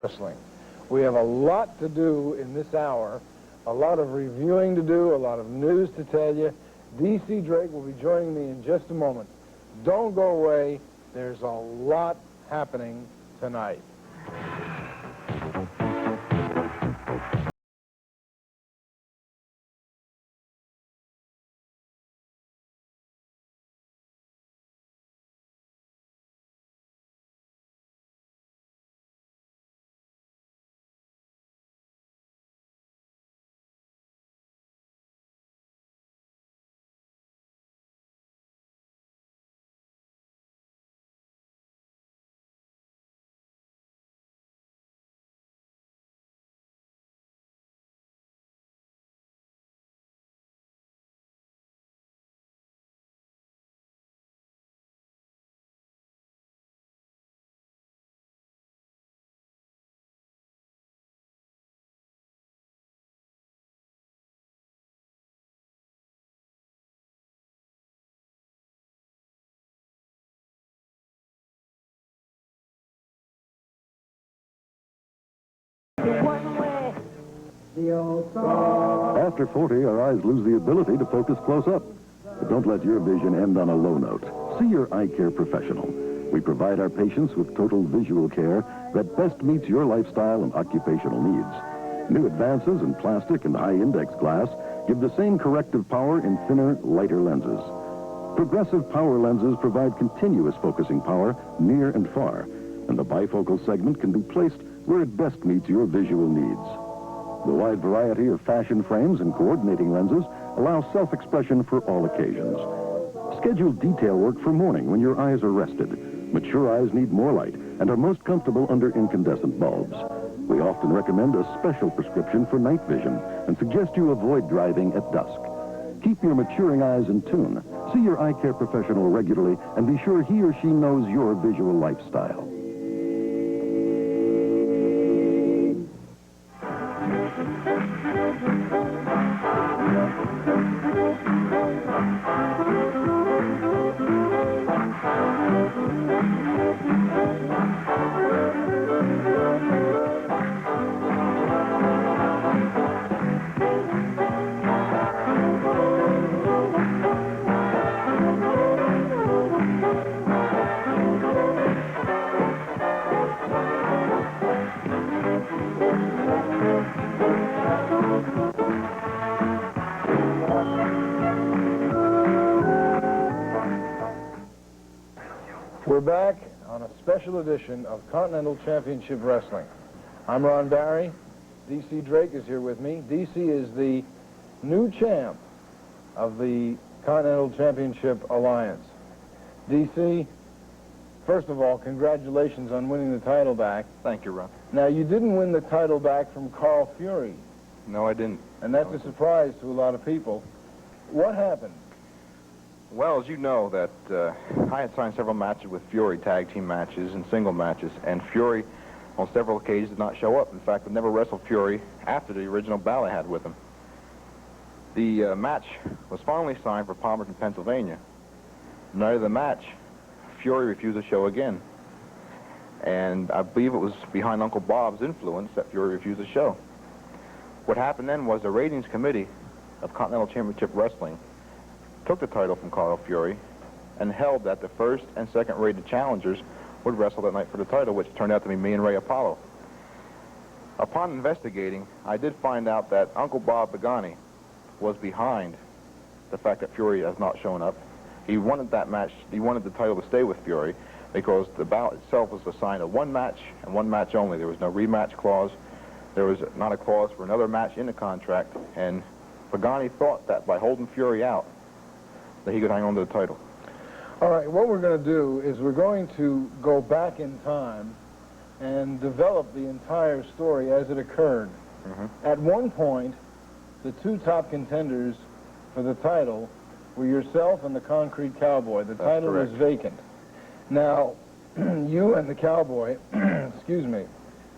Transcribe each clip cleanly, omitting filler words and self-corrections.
Wrestling. We have a lot to do in this hour, a lot of reviewing to do, a lot of news to tell you. DC Drake will be joining me in just a moment. Don't go away. There's a lot happening tonight. After 40, our eyes lose the ability to focus close up. But don't let your vision end on a low note. See your eye care professional. We provide our patients with total visual care that best meets your lifestyle and occupational needs. New advances in plastic and high-index glass give the same corrective power in thinner, lighter lenses. Progressive power lenses provide continuous focusing power near and far, and the bifocal segment can be placed where it best meets your visual needs. The wide variety of fashion frames and coordinating lenses allow self-expression for all occasions. Schedule detail work for morning when your eyes are rested. Mature eyes need more light and are most comfortable under incandescent bulbs. We often recommend a special prescription for night vision and suggest you avoid driving at dusk. Keep your maturing eyes in tune. See your eye care professional regularly and be sure he or she knows your visual lifestyle. We're back on a special edition of Continental Championship Wrestling. I'm Ron Barry. DC Drake is here with me. DC is the new champ of the Continental Championship Alliance. DC, first of all, congratulations on winning the title back. Thank you, Ron. Now, you didn't win the title back from Carl Fury. No, I didn't. And that's a surprise to a lot of people. What happened? Well, as you know, that I had signed several matches with Fury, tag team matches and single matches, and Fury on several occasions did not show up. In fact, I never wrestled Fury after the original bout I had with him. The match was finally signed for Palmerton, Pennsylvania. The night of the match, Fury refused to show again. And I believe it was behind Uncle Bob's influence that Fury refused to show. What happened then was the ratings committee of Continental Championship Wrestling took the title from Carl Fury and held that the first and second rated challengers would wrestle that night for the title, which turned out to be me and Ray Apollo. Upon investigating, I did find out that Uncle Bob Pagani was behind the fact that Fury has not shown up. He wanted that match, he wanted the title to stay with Fury because the bout itself was assigned a one match and one match only. There was no rematch clause. There was not a clause for another match in the contract, and Pagani thought that by holding Fury out, that he could hang on to the title. All right, what we're going to do is we're going to go back in time and develop the entire story as it occurred. At one point, the two top contenders for the title were yourself and the Concrete Cowboy. The title was vacant. Now, you and the Cowboy, excuse me,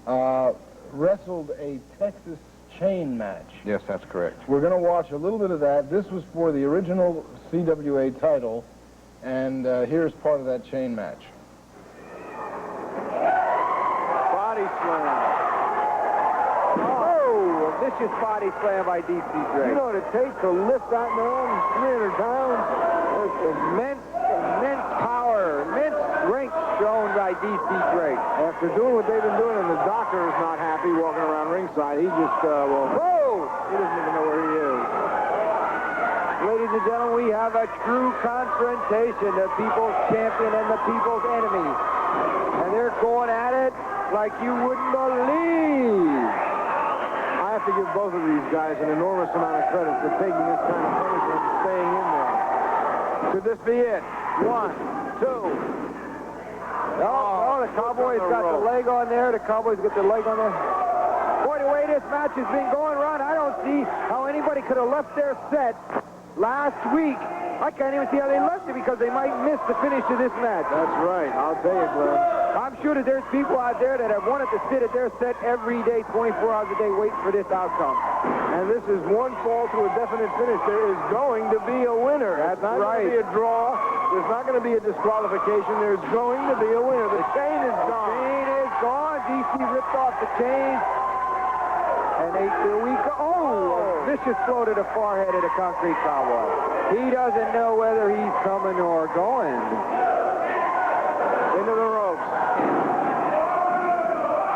wrestled a Texas chain match. Yes, that's correct. We're going to watch a little bit of that. This was for the original CWA title, and here's part of that chain match. Body slam. vicious body slam by DC Drake. You know what it takes to lift that man 300 pounds? Immense power, immense strength shown by DC Drake. After doing what they've been doing, and the doctor is not happy walking around ringside, he just, whoa! He doesn't even know where he is. Ladies and gentlemen, we have a true confrontation, the people's champion and the people's enemy. And they're going at it like you wouldn't believe. I have to give both of these guys an enormous amount of credit for taking this kind of punishment and staying in there. Could this be it? 1, 2. Oh, the Cowboy's got the leg on there. The Cowboy's got the leg on there. Boy, the way this match has been going, Ron, I don't see how anybody could have left their set last week. I can't even see how they left it because they might miss the finish of this match. That's right. I'll tell you, Glenn. I'm sure that there's people out there that have wanted to sit at their set every day, 24 hours a day, waiting for this outcome. And this is one fall to a definite finish. There is going to be a winner. That's not right. going to be a draw. There's not going to be a disqualification. There's going to be a winner. The chain is gone. The chain is gone. DC ripped off the chain. And here we go. Oh, a vicious blow to the forehead of the Concrete Cowboy. He doesn't know whether he's coming or going. Into the ropes.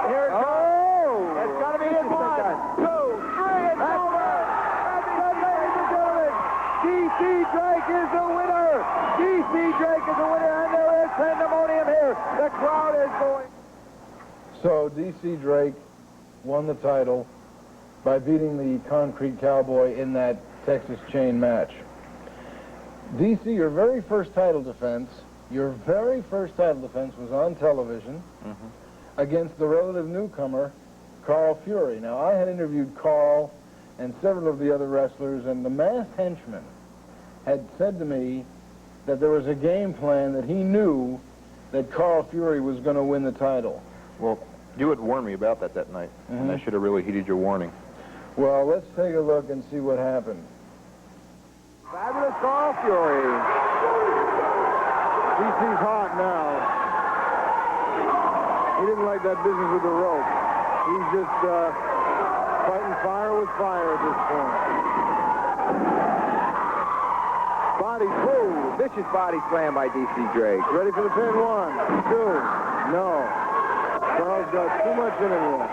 Here it goes. It's got to be it. 1, 2, 3, it's over. Ladies and gentlemen, DC Drake is the winner. DC Drake is the winner, and there is pandemonium here. The crowd is going. So DC Drake won the title by beating the Concrete Cowboy in that Texas chain match. DC, your very first title defense was on television against the relative newcomer, Carl Fury. Now, I had interviewed Carl and several of the other wrestlers, and the masked henchman had said to me that there was a game plan that he knew that Carl Fury was going to win the title. Well, you had warned me about that night, and I should have really heeded your warning. Well, let's take a look and see what happened. Fabulous Carl Fury. DC's hot now. He didn't like that business with the rope. He's just fighting fire with fire at this point. Body, whoa, vicious body slam by DC Drake. Ready for the pin? 1, 2. No. Carl's got too much in him yet.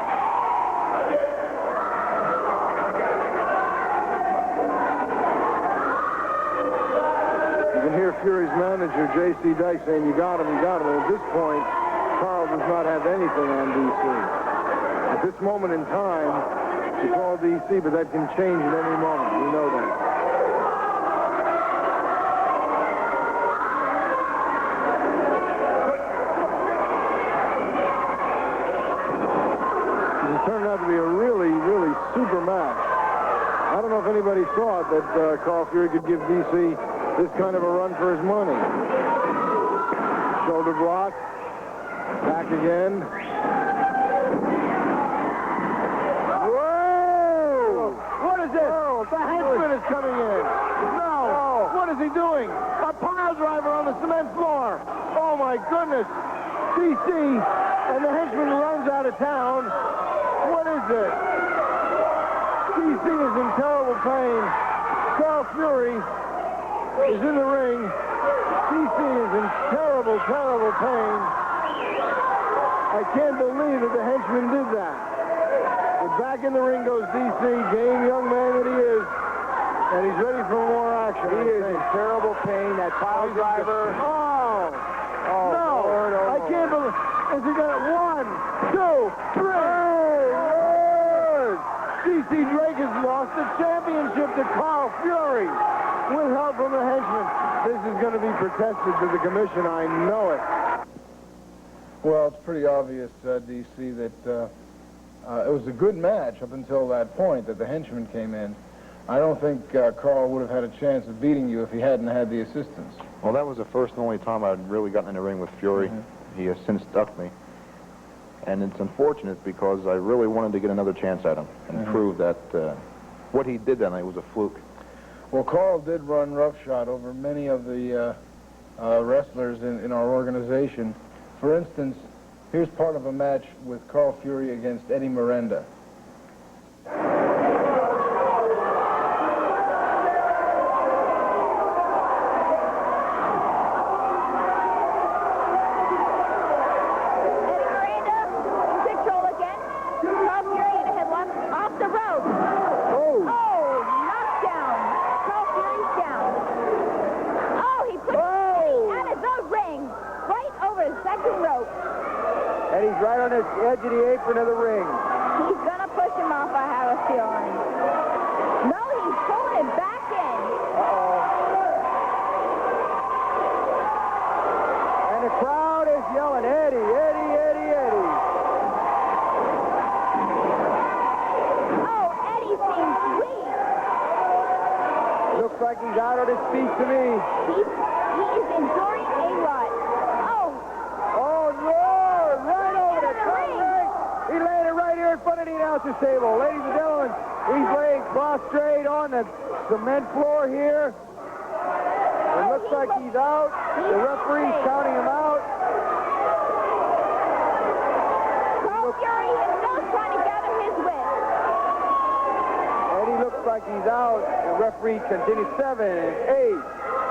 You can hear Fury's manager, J.C. Dyke, saying, you got him, you got him. And at this point, Carl does not have anything on DC. At this moment in time, you call DC, but that can change at any moment. We know that. It turned out to be a really, really super match. I don't know if anybody thought that Carl Fury could give DC this kind of a run for his money. Shoulder block. Back again. Whoa! What is this? Oh, the henchman is coming in. No! Oh. What is he doing? A pile driver on the cement floor. Oh, my goodness. DC and the henchman runs out of town. What is this? DC is in terrible pain. Carl Fury is in the ring. DC is in terrible, terrible pain. I can't believe that the henchman did that. But back in the ring goes DC, game young man that he is. And he's ready for more action. He is in terrible pain. That pile driver. Oh! No! Lord, I can't believe. Is he going to? 1, 2, 3. DC Drake has lost the championship to Carl Fury with help from the henchman. This is going to be protested to the commission. I know it. Well, it's pretty obvious, DC, that it was a good match up until that point that the henchman came in. I don't think Carl would have had a chance of beating you if he hadn't had the assistance. Well, that was the first and only time I'd really gotten in the ring with Fury. He has since ducked me. And it's unfortunate because I really wanted to get another chance at him and prove that what he did that night was a fluke. Well, Carl did run roughshod over many of the wrestlers in our organization. For instance, here's part of a match with Carl Fury against Eddie Merenda. right on the edge of the apron of the ring. He's going to push him off, I have a feeling. No, he's pulling it back in. And the crowd is yelling, Eddie, Eddie, Eddie, Eddie. Oh, Eddie seems weak. Looks like he's out on his feet to me. He is enduring a rut. Oh, no! Right over the ring. He laid it right here in front of the announcer's table. Ladies and gentlemen, he's laying prostrate on the cement floor here. It looks like he's out. The referee's counting him out. Carl Fury is still trying to gather his wits. Eddie looks like he's out. The referee continues. 7, 8,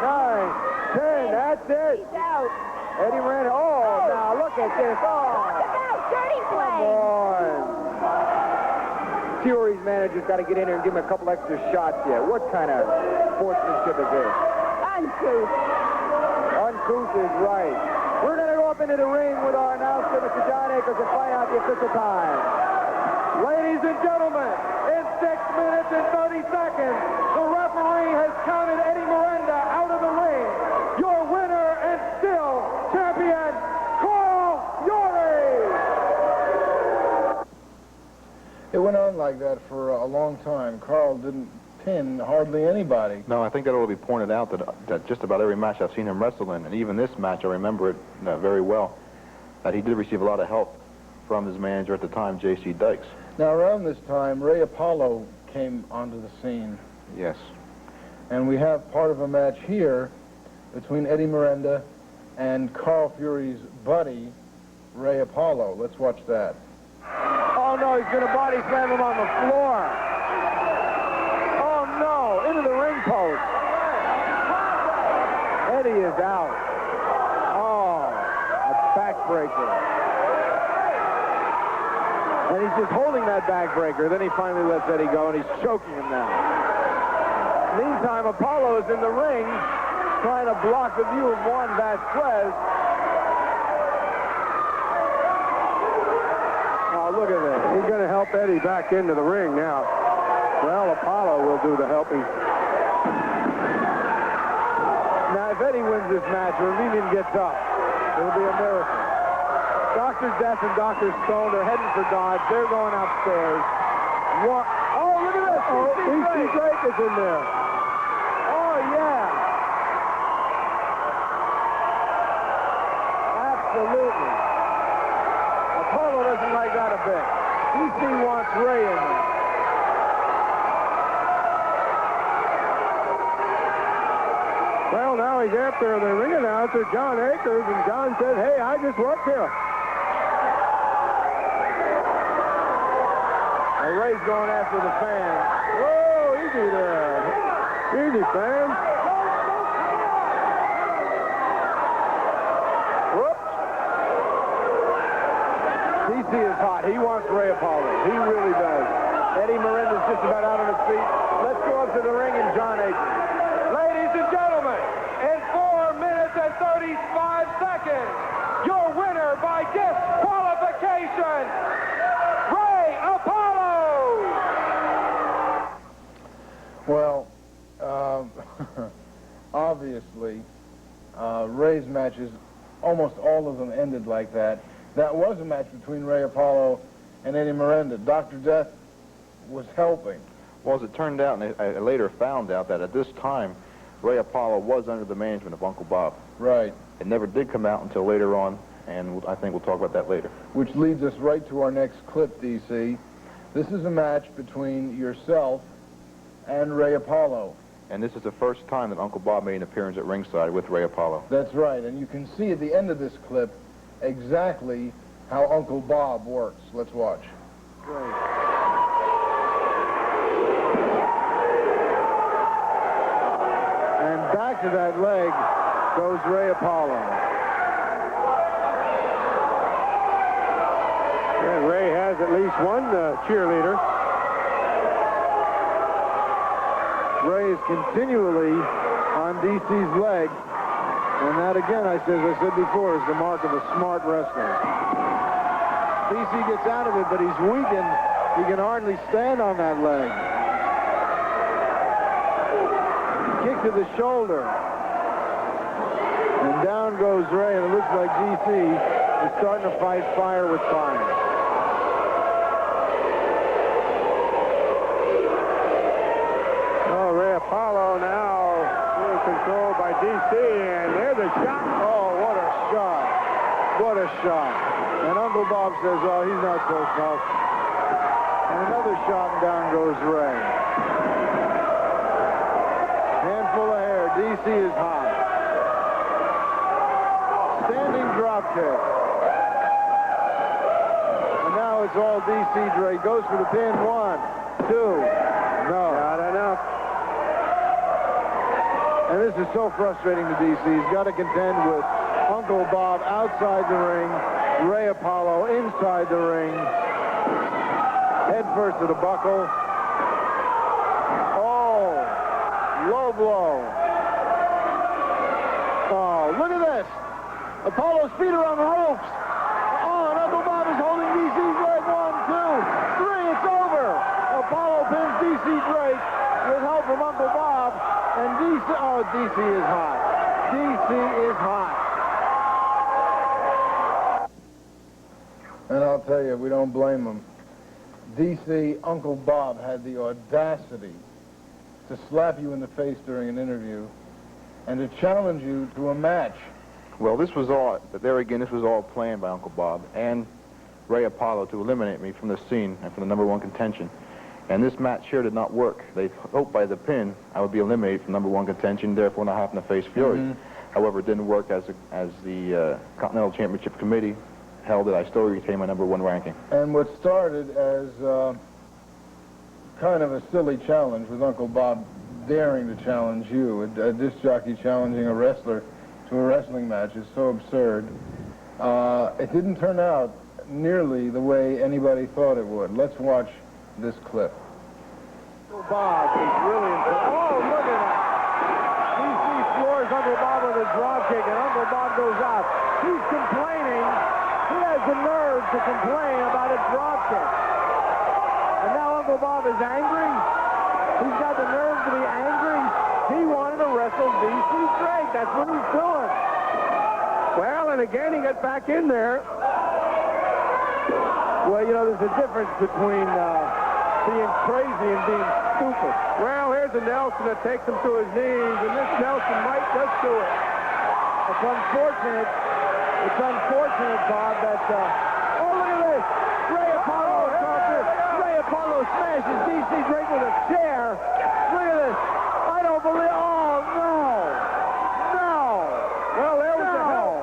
9, 10. That's it. He's out. Eddie Merenda. Oh, now look at this. Talk about dirty play. Fury's manager's got to get in there and give him a couple extra shots here. What kind of sportsmanship is this? Uncouth. Uncouth is right. We're going to go up into the ring with our announcer, Mr. John Akers, and find out the official time. Ladies and gentlemen, in 6 minutes and 30 seconds, the referee has counted Eddie Merenda out of the ring. Your winner and still champion, Carl Fury! It went on like that for a long time. Carl didn't pin hardly anybody. No, I think that ought to be pointed out that just about every match I've seen him wrestle in, and even this match, I remember it very well, that he did receive a lot of help from his manager at the time, J.C. Dykes. Now, around this time, Ray Apollo came onto the scene. Yes. And we have part of a match here between Eddie Merenda and Carl Fury's buddy, Ray Apollo. Let's watch that. Oh, no, he's going to body slam him on the floor. Oh, no, into the ring post. Eddie is out. Oh, a backbreaker. And he's just holding that backbreaker. Then he finally lets Eddie go, and he's choking him now. Meantime, Apollo is in the ring trying to block the view of Juan Vasquez. Oh, look at this. He's going to help Eddie back into the ring now. Well, Apollo will do the helping. Now, if Eddie wins this match, or if he even gets up, it'll be a miracle. Dr. Death and Dr. Stone are heading for Dodge. They're going upstairs. Oh, look at this. DC Drake is in there. Oh, yeah. Absolutely. Apollo doesn't like that a bit. DC wants Ray in there. Well, now he's after the ring announcer, John Akers, and John said, hey, I just worked here. Well, Ray's going after the fans. Whoa, easy there. Easy, fans. Whoops. DC is hot. He wants Ray Apollo. He really does. Eddie Merenda's just about out on his feet. Let's go up to the ring and John Akers. Ladies and gentlemen, in 4 minutes and 35 seconds, your winner by disqualification, Ray Apollo! Well, obviously, Ray's matches, almost all of them ended like that. That was a match between Ray Apollo and Eddie Merenda. Dr. Death was helping. Well, as it turned out, and I later found out that at this time, Ray Apollo was under the management of Uncle Bob. Right. It never did come out until later on, and I think we'll talk about that later. Which leads us right to our next clip, DC. This is a match between yourself and Ray Apollo. And this is the first time that Uncle Bob made an appearance at ringside with Ray Apollo. That's right, and you can see at the end of this clip exactly how Uncle Bob works. Let's watch. Great. And back to that leg goes Ray Apollo. Yeah, Ray has at least one cheerleader. Ray is continually on DC's leg. And that, again, as I said before, is the mark of a smart wrestler. DC gets out of it, but he's weakened. He can hardly stand on that leg. Kick to the shoulder. And down goes Ray, and it looks like DC is starting to fight fire with fire. Oh, Ray Apollo now being controlled by DC, and there's a shot. Oh, what a shot. What a shot. And Uncle Bob says, oh, he's not so tough. And another shot, and down goes Ray. Handful of hair. DC is hot. Standing drop kick. And now it's all DC Drake. Goes for the pin. 1, 2. No. Not enough. And this is so frustrating to DC. He's got to contend with Uncle Bob outside the ring, Ray Apollo inside the ring. Head first to the buckle. Oh, low blow. Oh, look at this. Apollo's feet are on the ropes. Oh, and Uncle Bob is holding DC's leg. 1, 2, 3. It's over. Apollo pins DC Drake with help from Uncle Bob. And DC, oh, DC is hot. DC is hot. And I'll tell you, we don't blame him. DC, Uncle Bob had the audacity to slap you in the face during an interview and to challenge you to a match. Well, this was all, there again, this was all planned by Uncle Bob and Ray Apollo to eliminate me from the scene and from the #1 contention. And this match here did not work. They hoped by the pin I would be eliminated from #1 contention, therefore not having to face Fury. However, it didn't work as the Continental Championship Committee held it. I still retain my #1 ranking. And what started as kind of a silly challenge with Uncle Bob daring to challenge you, a disc jockey challenging a wrestler to a wrestling match is so absurd. It didn't turn out nearly the way anybody thought it would. Let's watch this clip. Uncle Bob is really important. Oh, look at that. DC floors Uncle Bob with a drop kick, and Uncle Bob goes out. He's complaining. He has the nerve to complain about a drop kick. And now Uncle Bob is angry. He's got the nerve to be angry. He wanted to wrestle DC Drake. That's what he's doing. Well, and again, he got back in there. Well, you know, there's a difference between being crazy and being stupid. Well, here's a Nelson that takes him to his knees, and this Nelson might just do it. It's unfortunate. It's unfortunate, Bob, that, oh, look at this. Ray Apollo Ray Apollo smashes DC Drake with a chair. Look at this. I don't believe, oh, no. No. Well, there was the hell.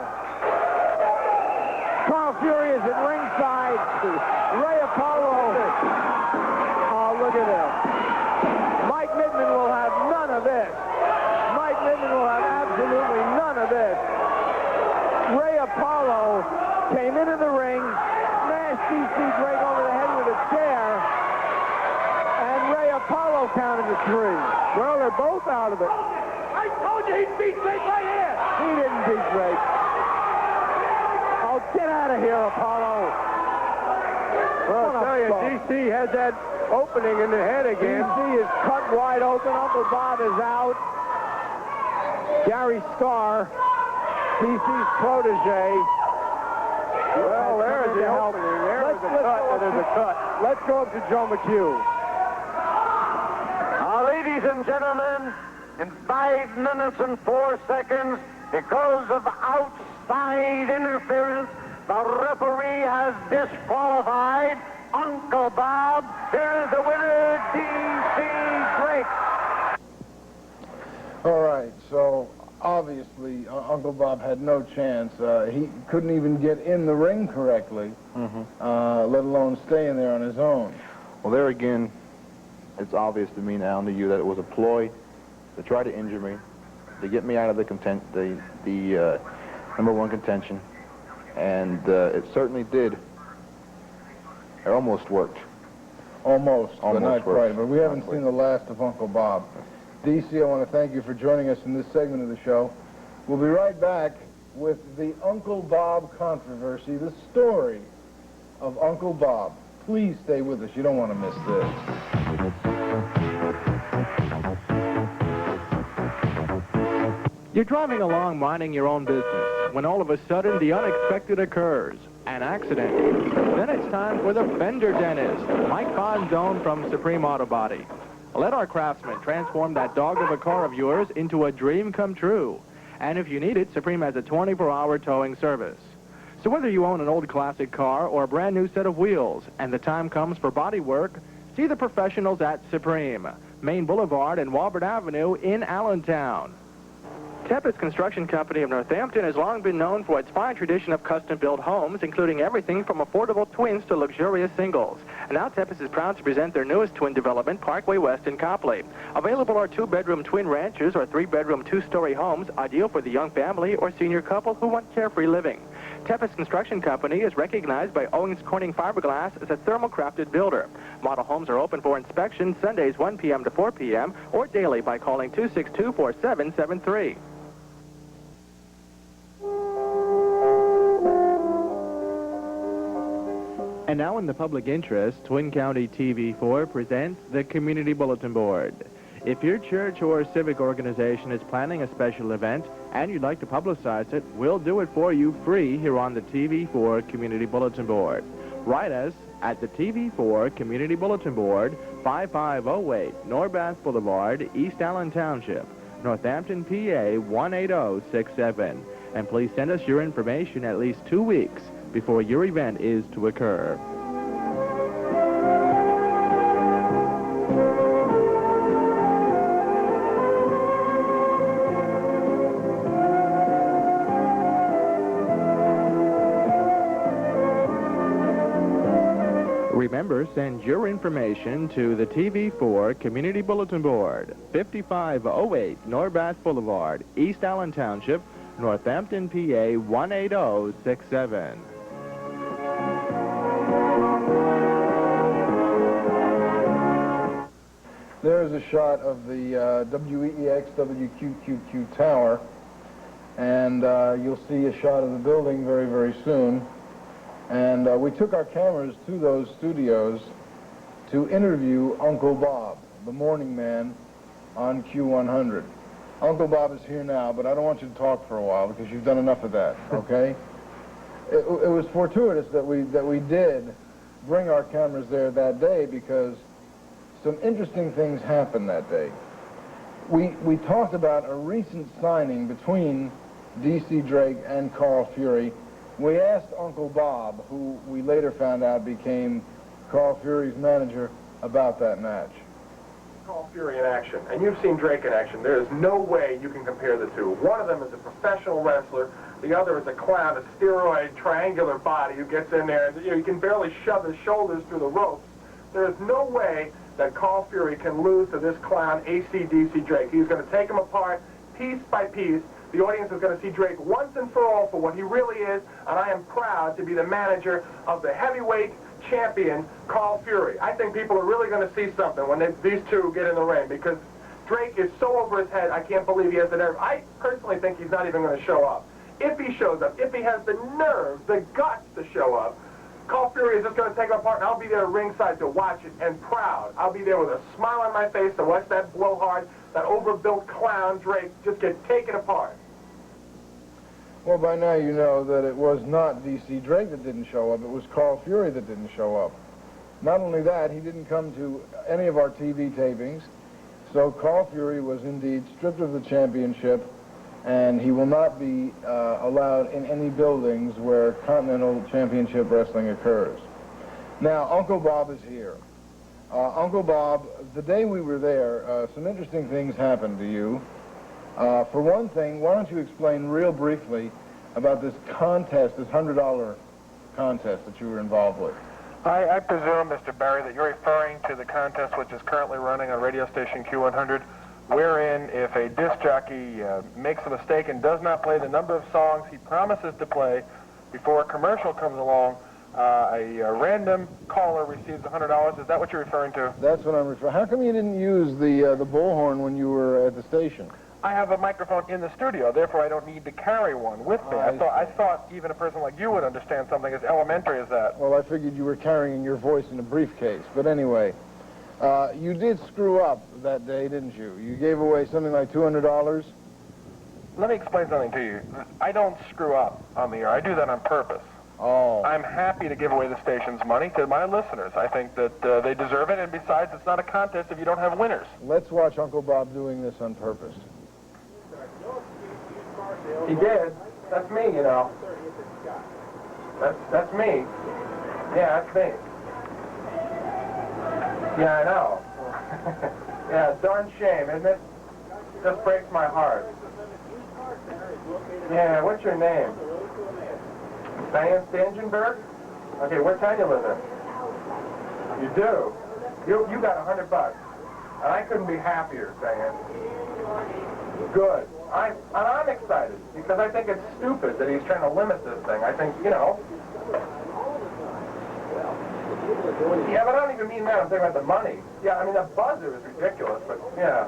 Carl Fury is at ringside. Ray Apollo. Oh, look at this. Mike Midman will have none of this. Mike Midman will have absolutely none of this. Ray Apollo came into the ring, smashed DC Drake over the head with a chair, and Ray Apollo counted to 3. Well, they're both out of it. I told you he'd beat Drake right here. He didn't beat Drake. Oh, get out of here, Apollo. Well, I'll tell you, DC has that opening in the head again. DC is cut wide open. Uncle Bob is out. Gary Starr, DC's protege. Well, there's the opening. There's a cut, and there's a cut. Let's go up to Joe McHugh. Ladies and gentlemen, in 5 minutes and 4 seconds, because of outside interference, the referee has disqualified Uncle Bob. Here's the winner, DC Drake. All right, so obviously Uncle Bob had no chance. He couldn't even get in the ring correctly, let alone stay in there on his own. Well, there again, it's obvious to me now and to you that it was a ploy to try to injure me, to get me out of the #1 contention, and it certainly did. It almost worked. Almost but not worked. quite. But we haven't seen the last of Uncle Bob. DC, I want to thank you for joining us in this segment of the show. We'll be right back with the Uncle Bob controversy, the story of Uncle Bob. Please stay with us. You don't want to miss this. You're driving along minding your own business when all of a sudden the unexpected occurs. An accident. Then it's time for the fender dentist, Mike Bonzone from Supreme Auto Body. Let our craftsman transform that dog of a car of yours into a dream come true. And if you need it, Supreme has a 24-hour towing service. So whether you own an old classic car or a brand new set of wheels and the time comes for body work, see the professionals at Supreme, Main Boulevard and Walbert Avenue in Allentown. Tempest Construction Company of Northampton has long been known for its fine tradition of custom-built homes, including everything from affordable twins to luxurious singles. And now Tempest is proud to present their newest twin development, Parkway West in Copley. Available are 2-bedroom twin ranches or 3-bedroom 2-story homes, ideal for the young family or senior couple who want carefree living. Tempest Construction Company is recognized by Owens Corning Fiberglass as a thermal-crafted builder. Model homes are open for inspection Sundays 1 p.m. to 4 p.m. or daily by calling 262-4773. And now in the public interest, Twin County TV4 presents the Community Bulletin Board. If your church or civic organization is planning a special event and you'd like to publicize it, we'll do it for you free here on the TV4 Community Bulletin Board. Write us at the TV4 Community Bulletin Board, 5508 Norbath Boulevard, East Allen Township, Northampton, PA 18067. And please send us your information at least 2 weeks before your event is to occur. Remember, send your information to the TV4 Community Bulletin Board, 5508 Norbath Boulevard, East Allen Township, Northampton, PA 18067. There's a shot of the WEEX WQQQ tower, and you'll see a shot of the building very, very soon. And we took our cameras to those studios to interview Uncle Bob, the morning man on Q100. Uncle Bob is here now, but I don't want you to talk for a while because you've done enough of that, okay? It was fortuitous that we did bring our cameras there that day because some interesting things happened that day. We talked about a recent signing between DC Drake and Carl Fury. We asked Uncle Bob, who we later found out became Carl Fury's manager, about that match. Carl Fury in action, and you've seen Drake in action. There is no way you can compare the two. One of them is a professional wrestler. The other is a clown, a steroid, triangular body who gets in there, and you can barely shove his shoulders through the ropes. There is no way that Carl Fury can lose to this clown, AC/DC Drake. He's going to take him apart piece by piece. The audience is going to see Drake once and for all for what he really is, and I am proud to be the manager of the heavyweight champion, Carl Fury. I think people are really going to see something when these two get in the ring because Drake is so over his head, I can't believe he has the nerve. I personally think he's not even going to show up. If he shows up, if he has the nerve, the guts to show up, Carl Fury is just going to take him apart, and I'll be there ringside to watch it, and proud. I'll be there with a smile on my face to watch that blowhard, that overbuilt clown Drake just get taken apart. Well, by now you know that it was not DC Drake that didn't show up, it was Carl Fury that didn't show up. Not only that, he didn't come to any of our TV tapings, so Carl Fury was indeed stripped of the championship, and he will not be allowed in any buildings where Continental Championship Wrestling occurs. Now, Uncle Bob is here. Uncle Bob, the day we were there, some interesting things happened to you. For one thing, why don't you explain real briefly about this contest, this $100 contest that you were involved with? I presume, Mr. Barry, that you're referring to the contest which is currently running on radio station Q100, wherein if a disc jockey makes a mistake and does not play the number of songs he promises to play before a commercial comes along, a random caller receives $100. Is that what you're referring to? That's what I'm referring to. How come you didn't use the bullhorn when you were at the station? I have a microphone in the studio, therefore I don't need to carry one with me. I thought even a person like you would understand something as elementary as that. Well, I figured you were carrying your voice in a briefcase. But anyway, you did screw up that day, didn't you? You gave away something like $200? Let me explain something to you. I don't screw up on the air. I do that on purpose. Oh. I'm happy to give away the station's money to my listeners. I think that they deserve it, and besides, it's not a contest if you don't have winners. Let's watch Uncle Bob doing this on purpose. He did. That's me, you know. That's me. Yeah, that's me. Yeah, I know. Yeah, darn shame, isn't it? Just breaks my heart. Yeah, what's your name? Diane Stangenberg? Okay, what town you live in? You do? You got $100. And I couldn't be happier, Diane. Good. I'm excited because I think it's stupid that he's trying to limit this thing. I think, you know. Yeah, but I don't even mean that. I'm talking about the money. Yeah, I mean, the buzzer is ridiculous, but yeah.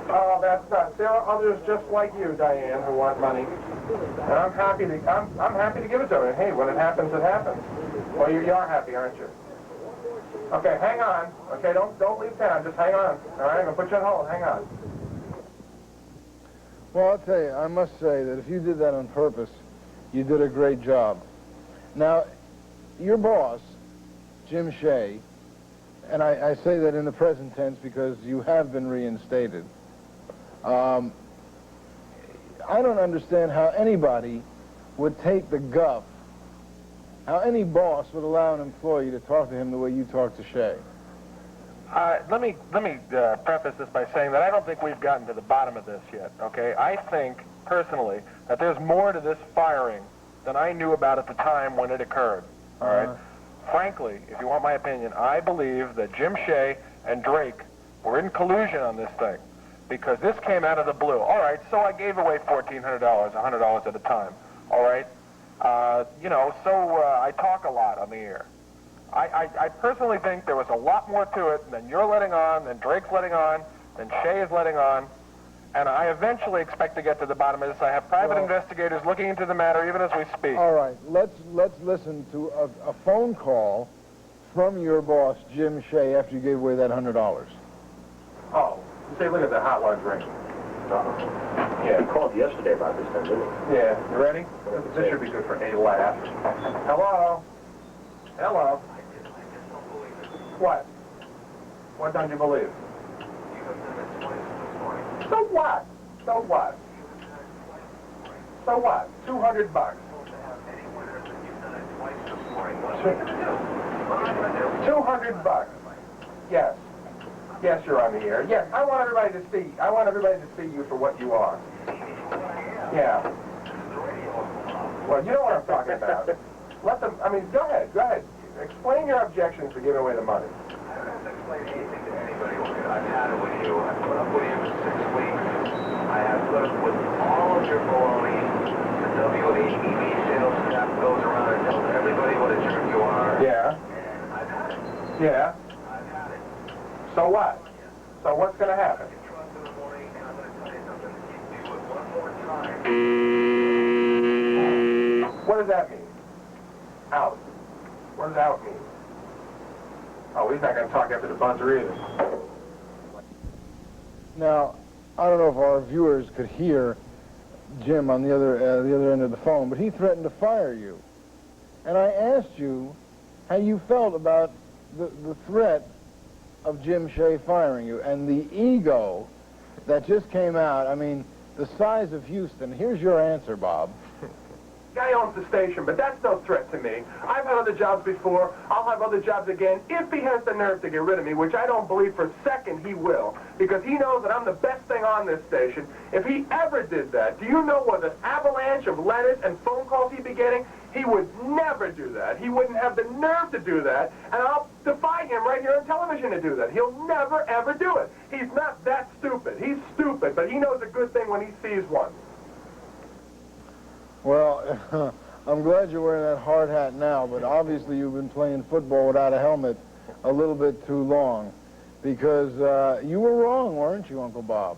Oh, that's not. There are others just like you, Diane, who want money, and I'm happy to give it to them. And hey, when it happens, it happens. Well, you are happy, aren't you? Okay, hang on. Okay, don't leave town. Just hang on. All right, I'm gonna put you on hold. Hang on. Well, I'll tell you, I must say that if you did that on purpose, you did a great job. Now, your boss, Jim Shea, and I say that in the present tense because you have been reinstated. I don't understand how anybody would take the guff, how any boss would allow an employee to talk to him the way you talk to Shea. Let me preface this by saying that I don't think we've gotten to the bottom of this yet, okay? I think, personally, that there's more to this firing than I knew about at the time when it occurred, all right? Frankly, if you want my opinion, I believe that Jim Shea and Drake were in collusion on this thing because this came out of the blue. All right, so I gave away $1,400, $100 at a time, all right? You know, so I talk a lot on the air. I personally think there was a lot more to it than you're letting on, than Drake's letting on, than Shea is letting on, and I eventually expect to get to the bottom of this. I have private investigators looking into the matter even as we speak. All right, let's listen to a phone call from your boss, Jim Shea, after you gave away that $100. Oh, say, look at the hot ones ring. Yeah, he called yesterday about this thing, didn't he? Yeah, you ready? This should be good for a laugh. Hello? Hello? What? What don't you believe? So what? So what? So what? $200. $200. Yes. Yes, you're on the air. Yes, I want everybody to see. I want everybody to see you for what you are. Yeah. Well, you know what I'm talking about. Let them. I mean, go ahead. Go ahead. Explain your objections to giving away the money. I don't have to explain anything to anybody. I've had it with you. I've put up with you for 6 weeks. I have put up with all of your baloney. The WATV sales staff goes around and tells everybody what a jerk you are. Yeah. And I've had it. Yeah. I've had it. So what? So what's going to happen? Trust in the morning, and I'm going to tell you something. You do it one more time. What does that mean? Out. What does out mean? Oh, he's not going to talk after the buzzer either. Now, I don't know if our viewers could hear Jim on the other end of the phone, but he threatened to fire you. And I asked you how you felt about the threat of Jim Shea firing you and the ego that just came out. I mean, the size of Houston. Here's your answer, Bob. Guy owns the station, but that's no threat to me. I've had other jobs before. I'll have other jobs again if he has the nerve to get rid of me, which I don't believe for a second he will, because he knows that I'm the best thing on this station. If he ever did that, do you know what an avalanche of letters and phone calls he'd be getting? He would never do that. He wouldn't have the nerve to do that, and I'll defy him right here on television to do that. He'll never, ever do it. He's not that stupid. He's stupid, but he knows a good thing when he sees one. Well, I'm glad you're wearing that hard hat now, but obviously you've been playing football without a helmet a little bit too long. Because you were wrong, weren't you, Uncle Bob?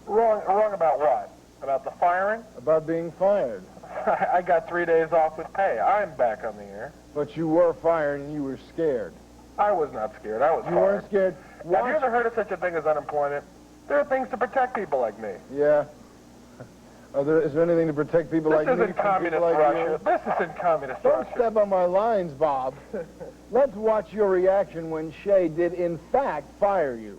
Wrong about what? About the firing? About being fired. I got 3 days off with pay. I'm back on the air. But you were fired and you were scared. I was not scared. I was You fired. weren't scared? Have you ever heard of such a thing as unemployment? There are things to protect people like me. Yeah. Is there anything to protect people like me? This isn't communist like Russia. This isn't communist Don't Russia. step on my lines, Bob. Let's watch your reaction when Shea did, in fact, fire you.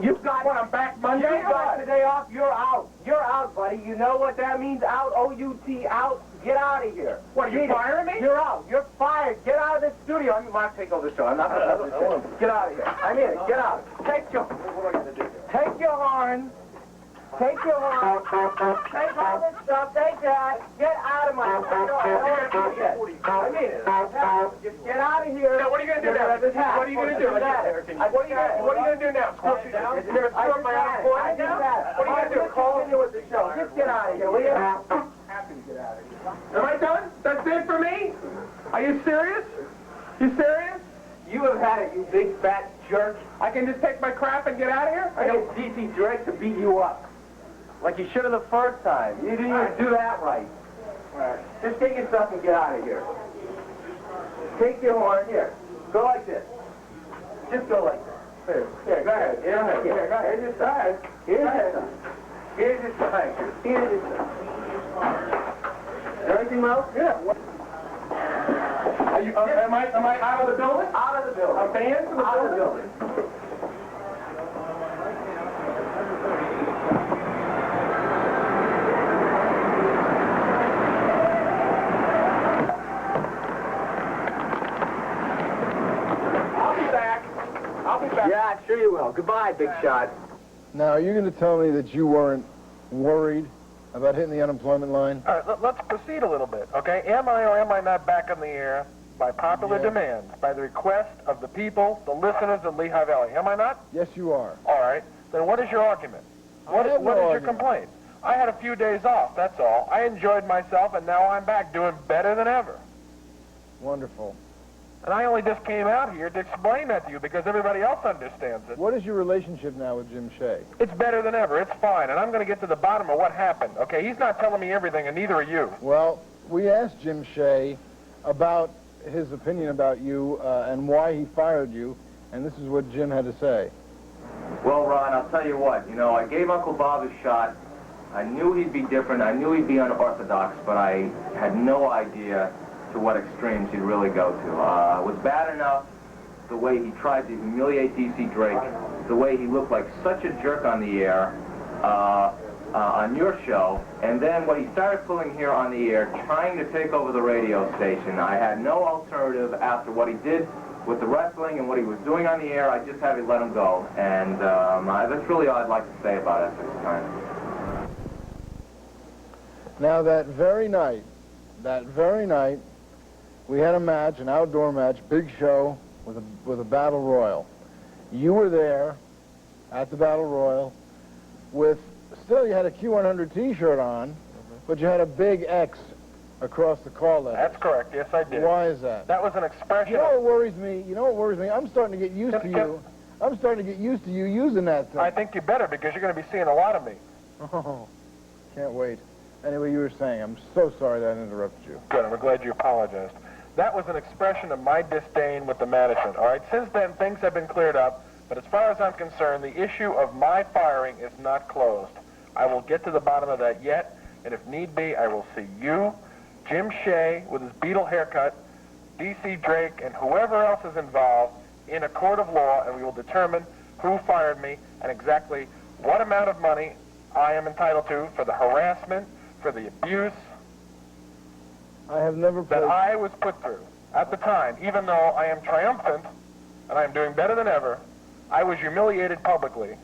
You got what? I'm back Monday. You got today off. You're out. You're out, buddy. You know what that means? Out. O-U-T. Out. Get out of here. What, are you firing me? You're out. You're fired. Get out of this studio. I'm going to take over the show. I'm not going to have this show. Get out of here. I mean it. Get out. Take your... What am I going to do? Take your horn. Take your horn. Take all this stuff. Take that. Get out of my studio. I mean it. Just get out of here. Now, what are you going to do now? What are you going to do? What are you going to do now? You're going to screw up my unemployment now? What are you going to do? Call me with the show. Just get out of here, will you? Happy to get out of here. Am I done? That's it for me? Are you serious? You serious? You have had it, you big fat jerk. I can just take my crap and get out of here? I know DC Drake to beat you up. Like you should have the first time. You didn't even do that right. Just take your stuff and get out of here. Take your horn. Here. Go like this. Just go like this. Here, go ahead. Here, go ahead. Here, go ahead. Here's your side. Here's your side. Here's your side. Here's your side. Anything else? Yeah. Are you, am I out of the building? Out of the building. I'm banned from the out of the building? building. I'll be back. Yeah, sure you will. Goodbye, big shot. Now, are you going to tell me that you weren't worried about hitting the unemployment line? All right, let's proceed a little bit, okay? Am I or am I not back on the air by popular demand, by the request of the people, the listeners of Lehigh Valley? Am I not? Yes, you are. All right. Then what is your argument? What is your complaint? I had a few days off, that's all. I enjoyed myself, and now I'm back doing better than ever. Wonderful. And I only just came out here to explain that to you because everybody else understands it. What is your relationship now with Jim Shea? It's better than ever. It's fine. And I'm going to get to the bottom of what happened, okay? He's not telling me everything, and neither are you. Well, we asked Jim Shea about his opinion about you and why he fired you, and this is what Jim had to say. Well, Ron, I'll tell you what. You know, I gave Uncle Bob a shot. I knew he'd be different. I knew he'd be unorthodox, but I had no idea to what extremes he'd really go to. It was bad enough the way he tried to humiliate DC Drake, the way he looked like such a jerk on the air on your show, and then what he started pulling here on the air, trying to take over the radio station. I had no alternative after what he did with the wrestling and what he was doing on the air. I just had to let him go, and that's really all I'd like to say about it this time. Now, that very night, we had a match, an outdoor match, big show with a battle royal. You were there at the battle royal with, still you had a Q100 T-shirt on, but you had a big X across the call letter. That's correct. Yes, I did. Why is that? That was an expression. You know what worries me? I'm starting to get used to you. I'm starting to get used to you using that thing. I think you better because you're going to be seeing a lot of me. Oh, can't wait. Anyway, you were saying, I'm so sorry that I interrupted you. Good, I'm glad you apologized. That was an expression of my disdain with the management, all right? Since then, things have been cleared up, but as far as I'm concerned, the issue of my firing is not closed. I will get to the bottom of that yet, and if need be, I will see you, Jim Shea with his Beatle haircut, DC Drake, and whoever else is involved in a court of law, and we will determine who fired me and exactly what amount of money I am entitled to for the harassment, for the abuse I have never that I was put through at the time. Even though I am triumphant and I am doing better than ever, I was humiliated publicly,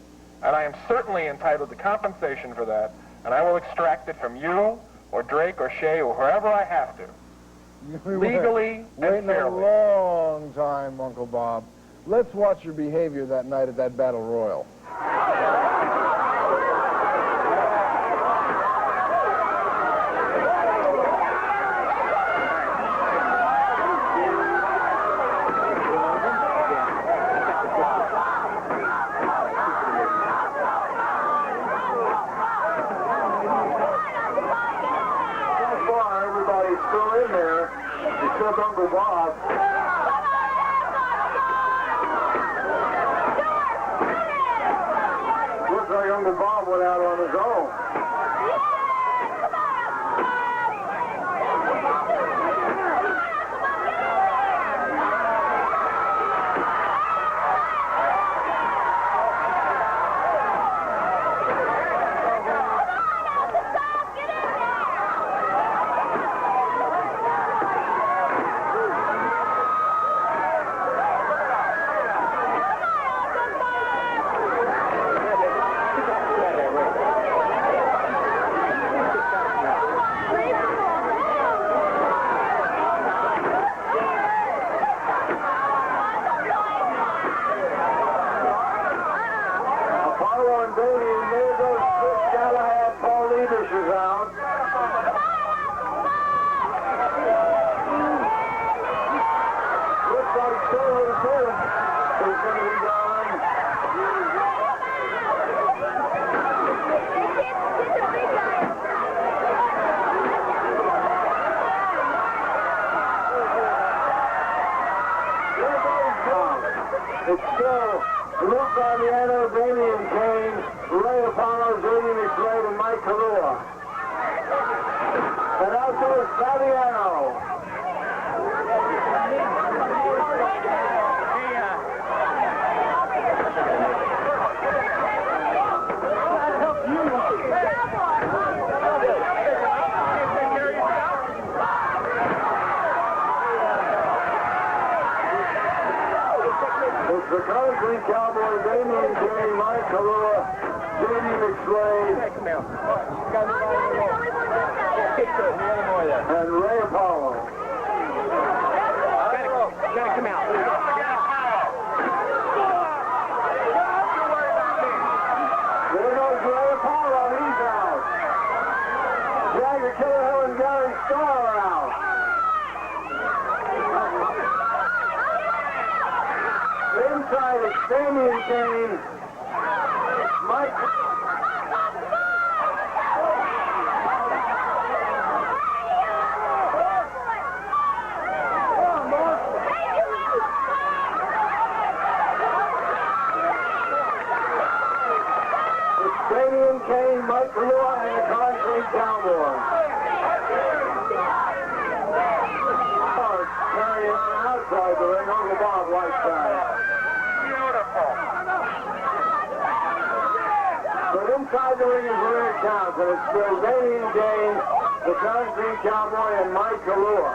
and I am certainly entitled to compensation for that, and I will extract it from you or Drake or Shea or whoever I have to. Legally and waiting a fairly. long time, Uncle Bob. Let's watch your behavior that night at that battle royal. except Uncle Bob. Looks like Uncle Bob went out on his own. It's still Luke Fabiano, Damian Kane, Ray Apollo, J.D. McSwade, and Mike Kalua. And out goes Fabiano. The Concrete Cowboy, Damian Kane, Mike Kalua, J.D. McSwade, and Ray Apollo. Gotta come out. There goes Ray Apollo, he's out. Jagger, Killer Hill, and Gary Starr are out. Inside is Damian Kane, Mike. It's Damian Kane, Mike Kalua, and the Concrete Cowboy. Carrying on outside the ring, Uncle Bob Whiteside. But inside the ring is where it counts, and it's still Damian Kane, the Concrete Cowboy, and Mike Kalua.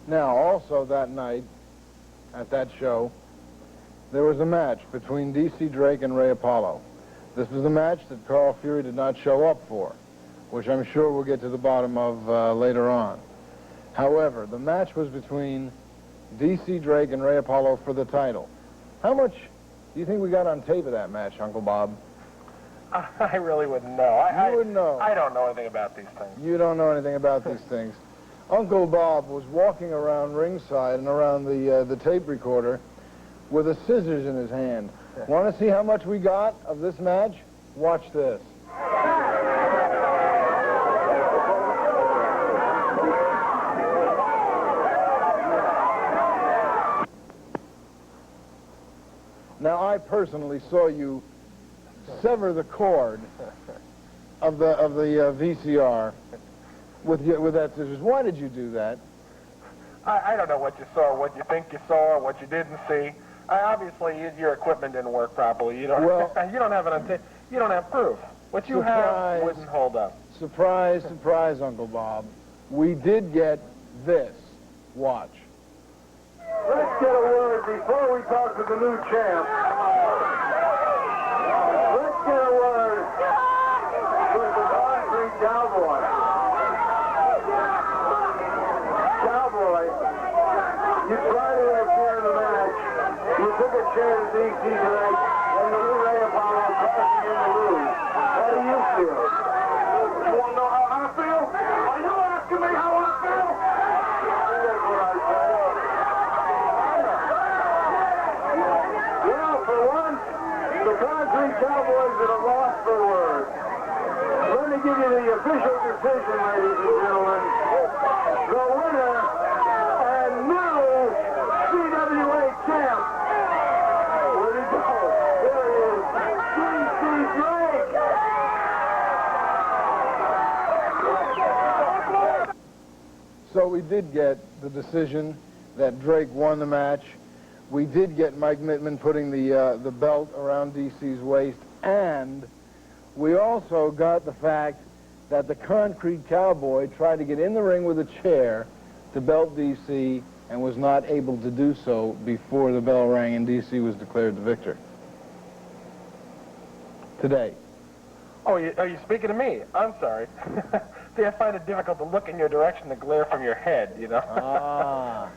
Now, also that night, at that show, there was a match between DC Drake and Ray Apollo. This was the match that Carl Fury did not show up for, which I'm sure we'll get to the bottom of later on. However, the match was between DC Drake and Ray Apollo for the title. How much do you think we got on tape of that match, Uncle Bob? I really wouldn't know. You wouldn't know. I don't know anything about these things. You don't know anything about these things. Uncle Bob was walking around ringside and around the tape recorder with the scissors in his hand. Want to see how much we got of this match? Watch this. Now, I personally saw you sever the cord of the VCR with that scissors. Why did you do that? I don't know what you saw, what you think you saw, what you didn't see. Obviously, your equipment didn't work properly. You don't. Well, you don't have you don't have proof. What you have wouldn't hold up. Surprise, surprise, Uncle Bob. We did get this. Watch. Let's get a word before we talk to the new champ. Let's get a word with the Concrete Cowboy. Cowboy, you tried to appear in the match. You took a chair to DC Drake, and the new Ray Apollo crashing in the room. How do you feel? You want to know how I feel? Are you asking me how I feel? That's what I said. Well, for once, the Concrete Cowboys are at a loss for words. Lenny give you the official decision, ladies and gentlemen. The winner and new CWA champ. Where'd he go? There he is. DC Drake. So we did get the decision that Drake won the match. We did get Mike Mittman putting the belt around DC's waist, and we also got the fact that the Concrete Cowboy tried to get in the ring with a chair to belt DC and was not able to do so before the bell rang and DC was declared the victor. Today. Oh, are you speaking to me? I'm sorry. See, I find it difficult to look in your direction to glare from your head, you know? Ah.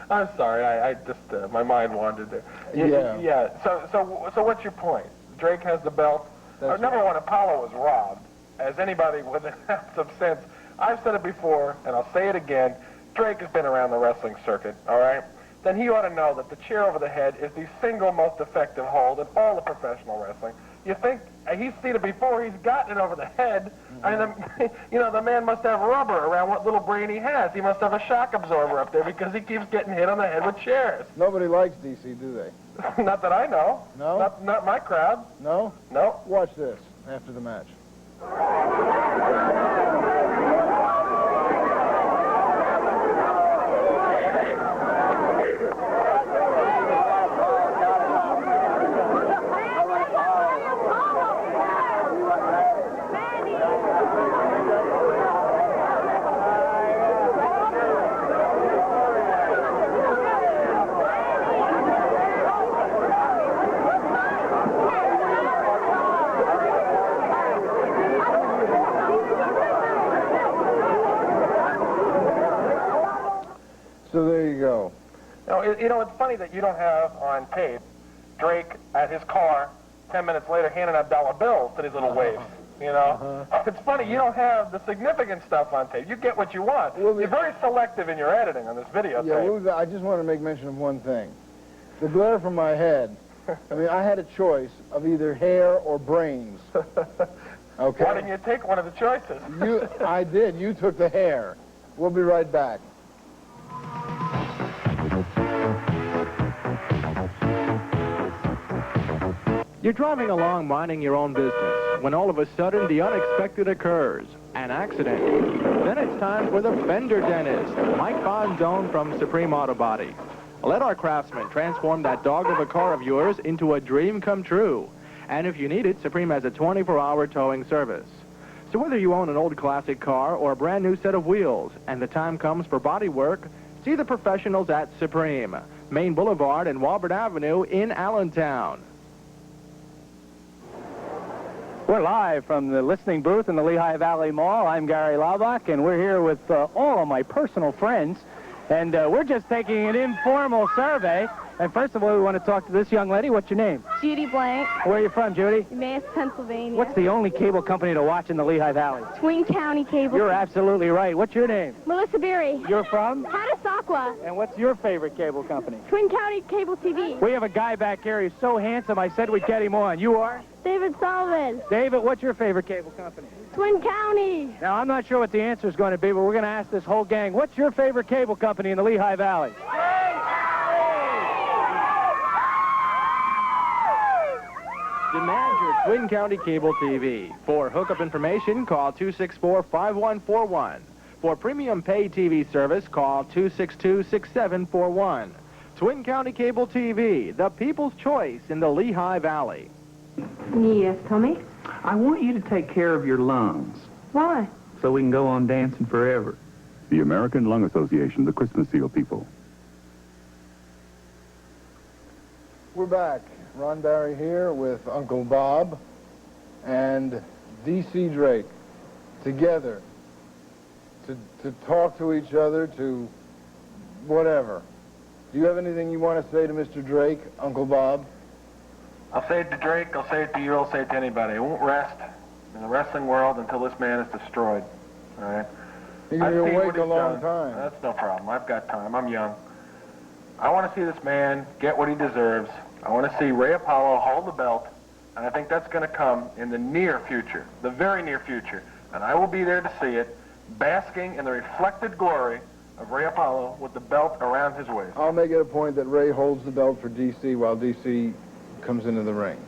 I'm sorry. I just, my mind wandered there. Yeah. So what's your point? Drake has the belt. Number one, Apollo was robbed. As anybody with an ounce of sense, I've said it before, and I'll say it again, Drake has been around the wrestling circuit, all right? Then he ought to know that the chair over the head is the single most effective hold in all of professional wrestling. You think he's seen it before, he's gotten it over the head. I mean, you know, the man must have rubber around what little brain he has. He must have a shock absorber up there because he keeps getting hit on the head with chairs. Nobody likes DC, do they? Not that I know. No? Not my crowd. No? No. Watch this after the match. So there you go. Now, you know, it's funny that you don't have on tape Drake at his car 10 minutes later handing out dollar bills to these little waifs. You know, it's funny you don't have the significant stuff on tape. You get what you want. Well, you're very selective in your editing on this videotape. Yeah, well, I just want to make mention of one thing. The glare from my head. I mean, I had a choice of either hair or brains. Okay. Why didn't you take one of the choices? I did. You took the hair. We'll be right back. You're driving along minding your own business when all of a sudden the unexpected occurs, an accident. Then it's time for the fender dentist, Mike Bonzone from Supreme Auto Body. Let our craftsman transform that dog of a car of yours into a dream come true. And if you need it, Supreme has a 24-hour towing service. So whether you own an old classic car or a brand new set of wheels and the time comes for body work, see the professionals at Supreme, Main Boulevard and Walbert Avenue in Allentown. We're live from the listening booth in the Lehigh Valley Mall. I'm Gary Laubach, and we're here with all of my personal friends, and we're just taking an informal survey. And first of all, we want to talk to this young lady. What's your name? Judy Blank. Where are you from, Judy? Emmaus, Pennsylvania. What's the only cable company to watch in the Lehigh Valley? Twin County Cable. You're absolutely right. What's your name? Melissa Berry. You're from? Hatasaqua. And what's your favorite cable company? Twin County Cable TV. We have a guy back here. He's so handsome, I said we'd get him on. You are? David Sullivan. David, what's your favorite cable company? Twin County. Now, I'm not sure what the answer is going to be, but we're going to ask this whole gang, what's your favorite cable company in the Lehigh Valley? Demand your Twin County Cable TV. For hookup information, call 264-5141. For premium pay TV service, call 262-6741. Twin County Cable TV, the people's choice in the Lehigh Valley. Yes, Tommy? I want you to take care of your lungs. Why? So we can go on dancing forever. The American Lung Association, the Christmas Seal people. We're back. Ron Barry here with Uncle Bob and DC Drake together to talk to each other, to whatever. Do you have anything you want to say to Mr. Drake, Uncle Bob? I'll say it to Drake, I'll say it to you, I'll say it to anybody. I won't rest in the wrestling world until this man is destroyed. All right? You're going to wait a long time. That's no problem. I've got time. I'm young. I want to see this man get what he deserves. I want to see Ray Apollo hold the belt, and I think that's going to come in the near future, the very near future. and I will be there to see it, basking in the reflected glory of Ray Apollo with the belt around his waist. I'll make it a point that Ray holds the belt for DC while DC comes into the ring.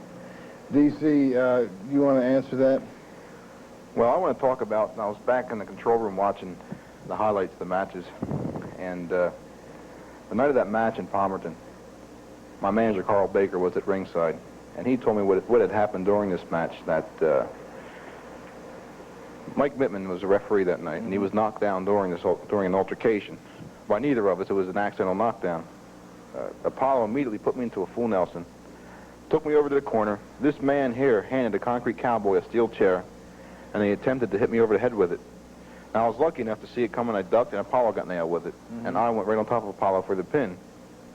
DC, you want to answer that? Well, I want to talk about, I was back in the control room watching the highlights of the matches, and the night of that match in Palmerton, my manager, Carl Baker, was at ringside, and he told me what had happened during this match, that Mike Mittman was a referee that night, and he was knocked down during an altercation. By neither of us, it was an accidental knockdown. Apollo immediately put me into a full Nelson, took me over to the corner. This man here handed the Concrete Cowboy a steel chair, and they attempted to hit me over the head with it. Now, I was lucky enough to see it coming. I ducked, and Apollo got nailed with it. And I went right on top of Apollo for the pin,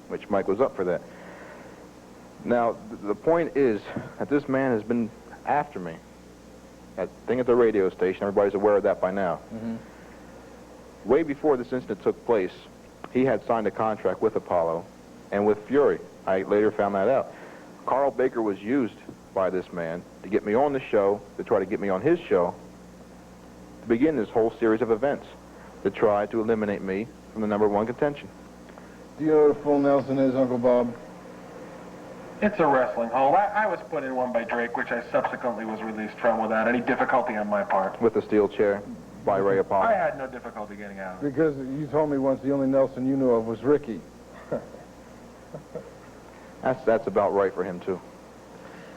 which Mike was up for that. Now, the point is that this man has been after me. That thing at the radio station, everybody's aware of that by now. Way before this incident took place, he had signed a contract with Apollo and with Fury. I later found that out. Carl Baker was used by this man to get me on the show, to try to get me on his show, to begin this whole series of events, to try to eliminate me from the #1 contention. Do you know what a full Nelson is, Uncle Bob? It's a wrestling hold. I was put in one by Drake, which I subsequently was released from without any difficulty on my part. With a steel chair by Ray Apollo. I had no difficulty getting out of it. Because you told me once the only Nelson you knew of was Ricky. That's about right for him, too.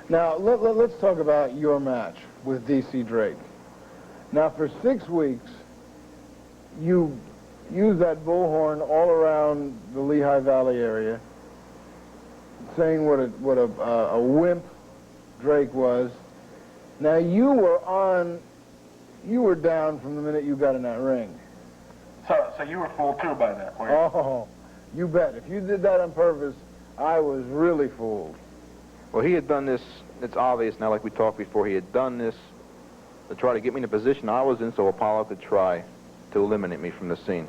Now, let's talk about your match with DC Drake. Now, for 6 weeks, you used that bullhorn all around the Lehigh Valley area, saying what a wimp Drake was. Now, you were down from the minute you got in that ring. So you were fooled, too, by that, were you? Oh, you bet. If you did that on purpose, I was really fooled. Well, he had done this, it's obvious now, like we talked before, he had done this to try to get me in the position I was in so Apollo could try to eliminate me from the scene.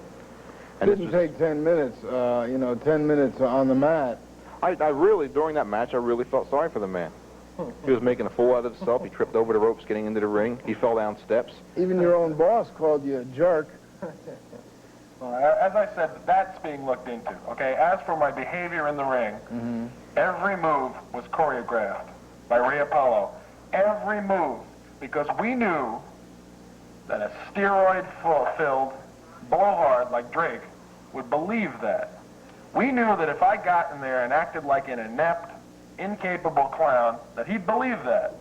And it didn't take 10 minutes, 10 minutes on the mat. I really, during that match, I really felt sorry for the man. He was making a fool out of himself. He tripped over the ropes getting into the ring. He fell down steps. Even your own boss called you a jerk. Well, as I said, that's being looked into, okay? As for my behavior in the ring, every move was choreographed by Ray Apollo. Every move, because we knew that a steroid-filled blowhard like Drake would believe that. We knew that if I got in there and acted like an inept, incapable clown, that he'd believe that.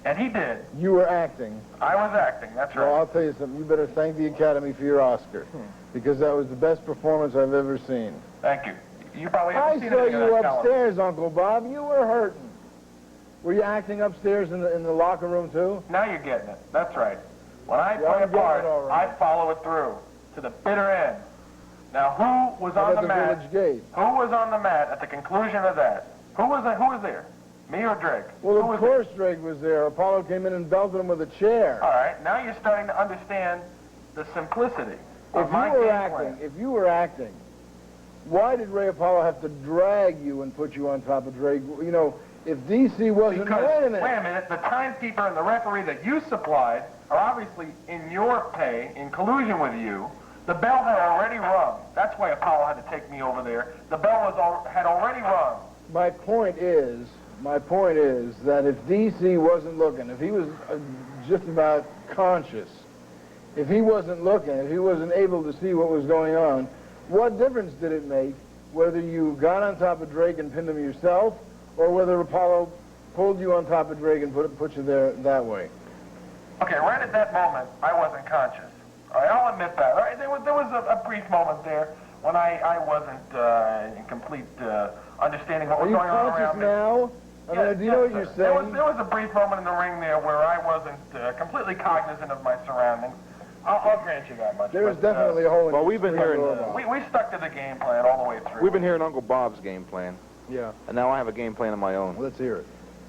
And he did. You were acting. I was acting, that's right. Well, I'll tell you something. You better thank the Academy for your Oscar, because that was the best performance I've ever seen. Thank you. You probably I haven't seen saw anything you of that upstairs, Uncle Bob. You were hurting. Were you acting upstairs in the locker room, too? Now you're getting it. That's right. When I play a part, I follow it through to the bitter end. Now, who was on the mat? Village Gate. Who was on the mat at the conclusion of that? Who was there? Me or Drake? Well, of course Drake was there. Apollo came in and belted him with a chair. All right. Now you're starting to understand the simplicity of my game plan. If you were acting, why did Ray Apollo have to drag you and put you on top of Drake? You know, if DC wasn't... Because, wait a minute. Wait a minute. The timekeeper and the referee that you supplied are obviously in your pay, in collusion with you. The bell had already rung. That's why Apollo had to take me over there. The bell had already rung. My point is that if DC wasn't looking, if he was just about conscious, if he wasn't looking, if he wasn't able to see what was going on, what difference did it make whether you got on top of Drake and pinned him yourself, or whether Apollo pulled you on top of Drake and put you there that way? Okay, right at that moment, I wasn't conscious. All right, I'll admit that. All right, there was a brief moment there when I wasn't in complete understanding what was going on around me. Are you conscious now? I mean, do you know what you're saying? There was a brief moment in the ring there where I wasn't completely cognizant of my surroundings. I'll grant you that much. There's definitely a hole in Well, we've been hearing... we stuck to the game plan all the way through. We've been hearing Uncle Bob's game plan. Yeah. And now I have a game plan of my own. Let's hear it.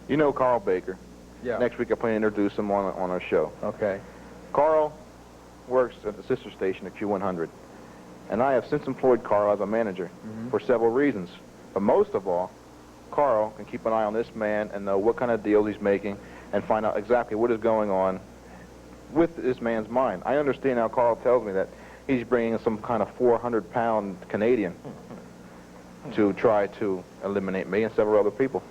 You know Carl Baker. Yeah. Next week I plan to introduce him on our show. Okay. Carl works at the sister station at Q100. And I have since employed Carl as a manager for several reasons. But most of all, Carl can keep an eye on this man and know what kind of deals he's making and find out exactly what is going on with this man's mind. I understand how Carl tells me that he's bringing some kind of 400-pound Canadian to try to eliminate me and several other people.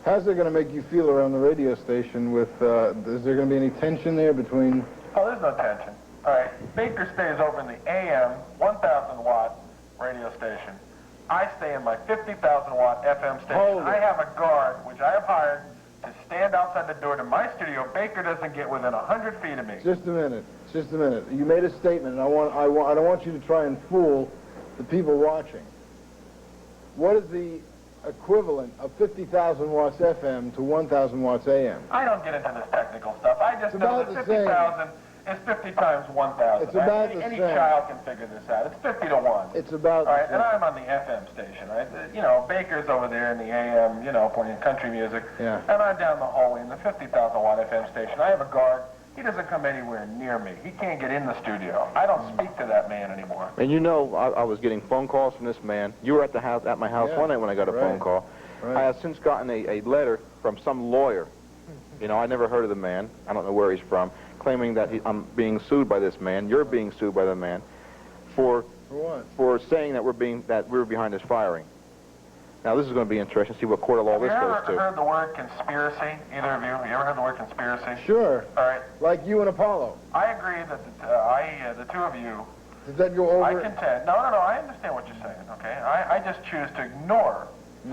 How's it going to make you feel around the radio station with, is there going to be any tension there between... Oh, there's no tension. All right, Baker stays over in the AM 1,000-watt radio station. I stay in my 50,000-watt FM station. I have a guard, which I have hired, to stand outside the door to my studio. Baker doesn't get within 100 feet of me. Just a minute. Just a minute. You made a statement, and I don't want you to try and fool the people watching. What is the equivalent of 50,000 watts FM to 1,000 watts AM? I don't get into this technical stuff. I just know that 50,000 is 50 times 1,000. It's about the Any same. child can figure this out. It's 50 to 1. It's about All right, the and same. I'm on the FM station, right? You know, Baker's over there in the AM, you know, playing country music. Yeah. And I'm down the hallway in the 50,000-watt FM station. I have a guard. He doesn't come anywhere near me. He can't get in the studio. I don't speak to that man anymore. And you know, I was getting phone calls from this man. You were at the house, at my house one night when I got a phone call. Right. I have since gotten a letter from some lawyer. You know, I never heard of the man. I don't know where he's from, claiming that I'm being sued by this man. You're being sued by the man for what? For saying that we're behind his firing. Now this is going to be interesting to see what court of law this goes Have you ever to. heard the word conspiracy? Either of you? Have you ever heard the word conspiracy? Sure. All right. Like you and Apollo. I agree that the two of you. Does that go over? I contend. No. I understand what you're saying. Okay. I just choose to ignore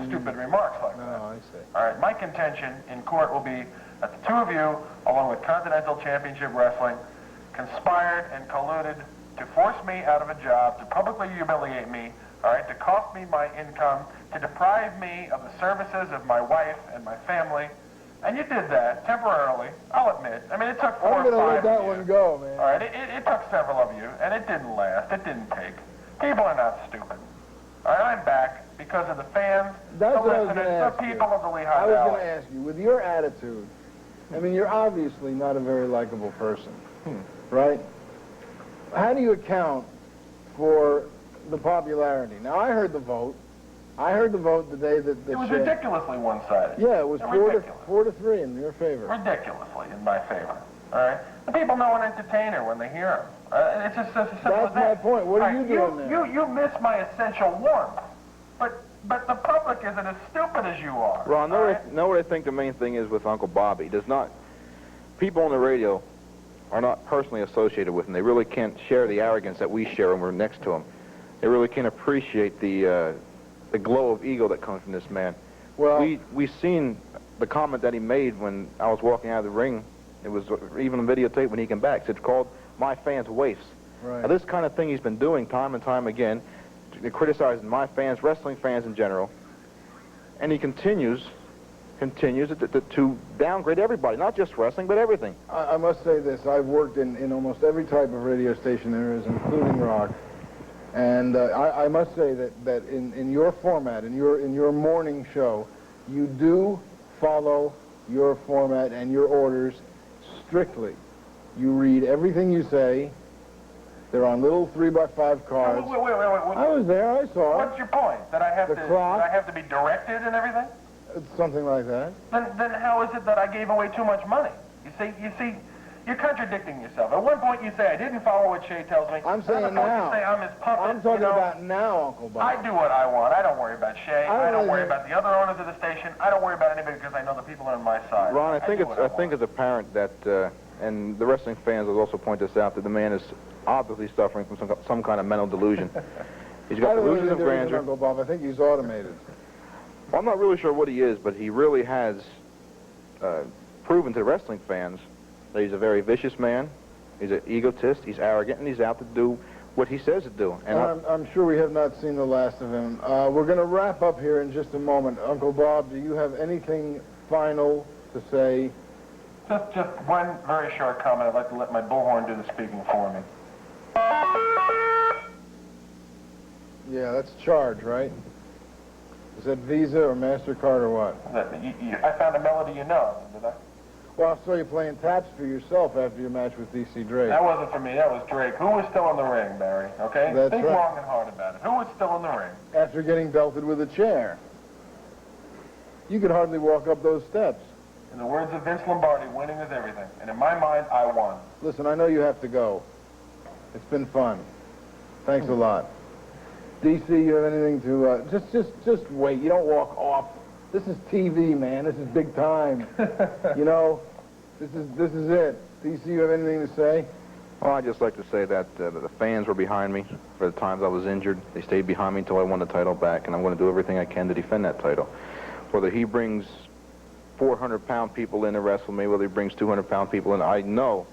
stupid remarks like that. I see. All right. My contention in court will be that the two of you, along with Continental Championship Wrestling, conspired and colluded to force me out of a job, to publicly humiliate me, all right, to cost me my income, to deprive me of the services of my wife and my family. And you did that temporarily, I'll admit. I mean, it took 4 or 5 I'm going to let that of you. one go, man. All right, it took several of you, and it didn't last. It didn't take. People are not stupid. All right, I'm back because of the fans, That's the what I was listeners, gonna the ask you. people of the Lehigh I was Valley. going to ask you, with your attitude, I mean, you're obviously not a very likable person, right? How do you account for the popularity? Now, I heard the vote. I heard the vote the day that... It was ridiculously one-sided. Yeah, it was Ridiculous. 4-3 in your favor. Ridiculously in my favor. All right? The people know an entertainer when they hear him. It's just as simple as That's my that. point. What are All you doing there? You miss my essential warmth. But the public isn't as stupid as you are. Ron, know what I think the main thing is with Uncle Bobby. People on the radio are not personally associated with him. They really can't share the arrogance that we share when we're next to him. They really can't appreciate the glow of ego that comes from this man. Well, we seen the comment that he made when I was walking out of the ring. It was even on videotape when he came back. It's called "My Fans Waifs." right. Now, this kind of thing he's been doing time and time again, criticizing my fans, wrestling fans in general, and he continues to downgrade everybody, not just wrestling, but everything. I must say this. I've worked in almost every type of radio station there is, including rock. And I must say that in your format, in your morning show, you do follow your format and your orders strictly. You read everything you say. They're on little 3x5 cards. Wait. I was there. I saw it. What's your point? That I have The to clock. that I have to be directed and everything? Something like that. Then how is it that I gave away too much money? You see, you're contradicting yourself. At one point you say I didn't follow what Shay tells me. I'm saying Another point now. You say I'm his puppet. I'm talking you know? about now, Uncle Bob. I do what I want. I don't worry about Shay. I don't worry really- about the other owners of the station. I don't worry about anybody because I know the people are on my side. Ron, I think want. it's apparent that, and the wrestling fans will also point this out, that the man is obviously suffering from some kind of mental delusion. He's got delusions of grandeur. Uncle Bob. I think he's automated. Well, I'm not really sure what he is, but he really has proven to the wrestling fans that he's a very vicious man, he's an egotist, he's arrogant, and he's out to do what he says to do. And I'm sure we have not seen the last of him. We're going to wrap up here in just a moment. Uncle Bob, do you have anything final to say? Just one very short comment. I'd like to let my bullhorn do the speaking for me. Yeah, that's Charge, right? Is that Visa or MasterCard or what? I found a melody you know, did I? Well, I saw you playing taps for yourself after your match with DC Drake. That wasn't for me. That was Drake. Who was still in the ring, Barry? Okay? That's Think right. long and hard about it. Who was still in the ring? After getting belted with a chair. You could hardly walk up those steps. In the words of Vince Lombardi, winning is everything. And in my mind, I won. Listen, I know you have to go. It's been fun. Thanks a lot. DC, you have anything to, just wait. You don't walk off. This is TV, man. This is big time. You know, this is it. DC, you have anything to say? Well, I'd just like to say that the fans were behind me for the times I was injured. They stayed behind me until I won the title back, and I'm going to do everything I can to defend that title. Whether he brings 400-pound people in to wrestle me, whether he brings 200-pound people in, I know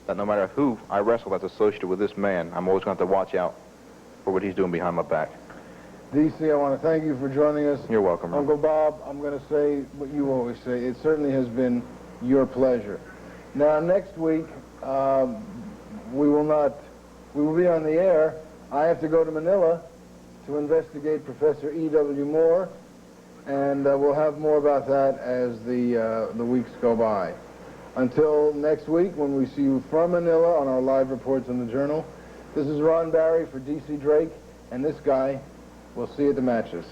that no matter who I wrestle that's associated with this man, I'm always going to have to watch out for what he's doing behind my back. DC, I want to thank you for joining us. You're welcome, Ron. Uncle Bob, I'm going to say what you always say. It certainly has been your pleasure. Now, next week, we will be on the air. I have to go to Manila to investigate Professor E.W. Moore, and we'll have more about that as the weeks go by. Until next week, when we see you from Manila on our live reports on the Journal, this is Ron Barry for DC Drake, and this guy. We'll see you at the matches.